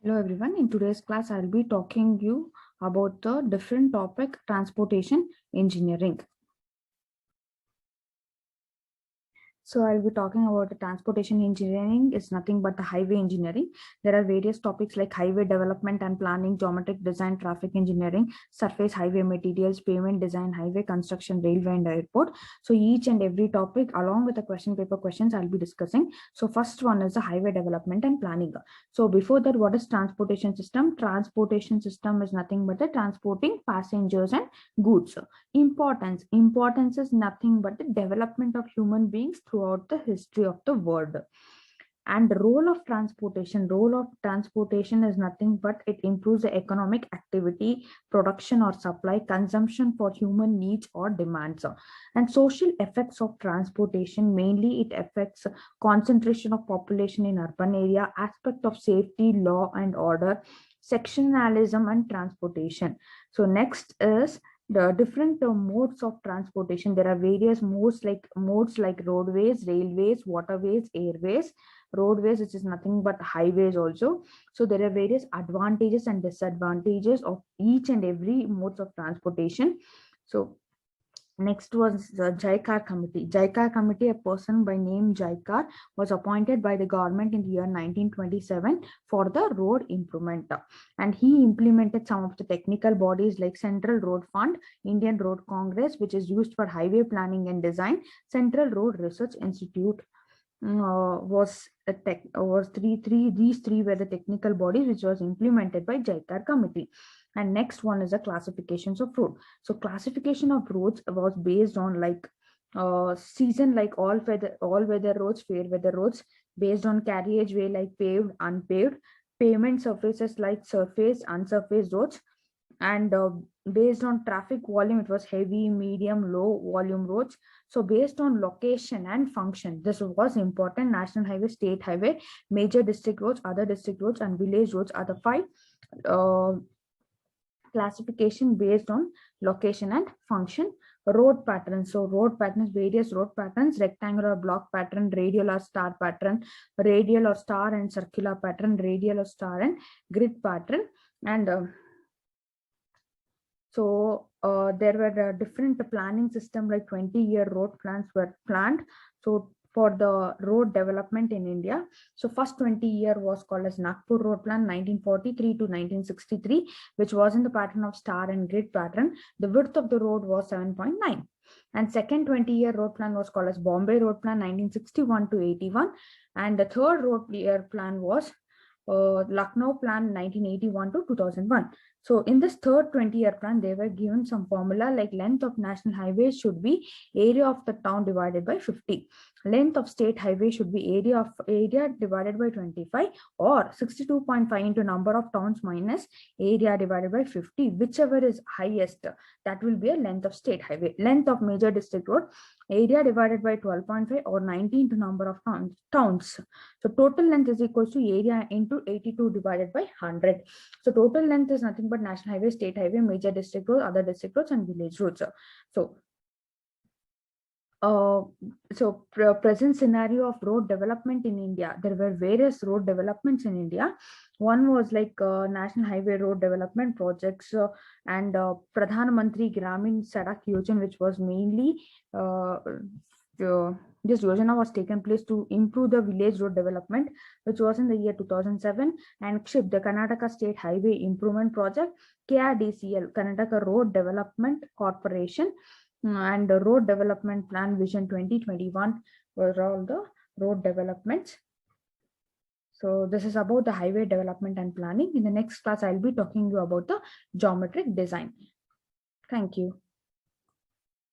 Hello everyone. In today's class, I'll be talking you about the different topic transportation engineering. So I'll be talking about the transportation engineering is nothing but the highway engineering. There are various topics like highway development and planning, geometric design, traffic engineering, surface highway materials, pavement design, highway construction, railway and airport. So each and every topic along with the question paper questions I'll be discussing. So first one is the highway development and planning. So before that, what is transportation system? Transportation system is nothing but the transporting passengers and goods. Importance is nothing but the development of human beings throughout the history of the world. And role of transportation is nothing but it improves the economic activity, production or supply, consumption for human needs or demands. And social effects of transportation, mainly it affects concentration of population in urban area, aspect of safety, law and order, sectionalism and transportation. So next is the different modes of transportation. There are various modes like roadways, railways, waterways, airways. Roadways, which is nothing but highways also. So there are various advantages and disadvantages of each and every modes of transportation. So next was the JICAR committee. JICAR committee, a person by name JICAR, was appointed by the government in the year 1927 for the road improvement. And he implemented some of the technical bodies like Central Road Fund, Indian Road Congress, which is used for highway planning and design, Central Road Research Institute. These three were the technical bodies which was implemented by JICAR committee. And next one is the classifications of road. So classification of roads was based on like season, like all weather roads, fair weather roads, based on carriageway like paved, unpaved, pavement surfaces like surface, unsurfaced roads, and based on traffic volume, it was heavy, medium, low volume roads. So based on location and function, this was important: national highway, state highway, major district roads, other district roads and village roads are the five uh, classification based on location and function. Road patterns, so road patterns, various road patterns: rectangular block pattern, radial or star pattern, radial or star and circular pattern, radial or star and grid pattern. And there were different planning system, like 20-year road plans were planned. So for the road development in India, so first 20-year was called as Nagpur Road Plan 1943 to 1963, which was in the pattern of star and grid pattern. The width of the road was 7.9. And second 20-year road plan was called as Bombay Road Plan 1961 to 81. And the third road year plan was Lucknow Plan 1981 to 2001. So in this third 20-year plan, they were given some formula like length of national highways should be area of the town divided by 50. Length of state highway should be area divided by 25, or 62.5 into number of towns minus area divided by 50. Whichever is highest, that will be a length of state highway. Length of major district road, area divided by 12.5, or 19 into number of towns. So total length is equals to area into 82 divided by 100. So total length is nothing but national highway, state highway, major district roads, other district roads and village roads. So uh, present scenario of road development in India, there were various road developments in India. One was like National Highway Road Development Projects and Pradhan Mantri Gramin Sadak Yojana, which was mainly this yojana was taken place to improve the village road development, which was in the year 2007. And KSHIP, the Karnataka State Highway Improvement Project, KRDCL, Karnataka Road Development Corporation, and the Road Development Plan Vision 2021 were all the road developments. So this is about the highway development and planning. In the next class, I'll be talking to you about the geometric design. Thank you.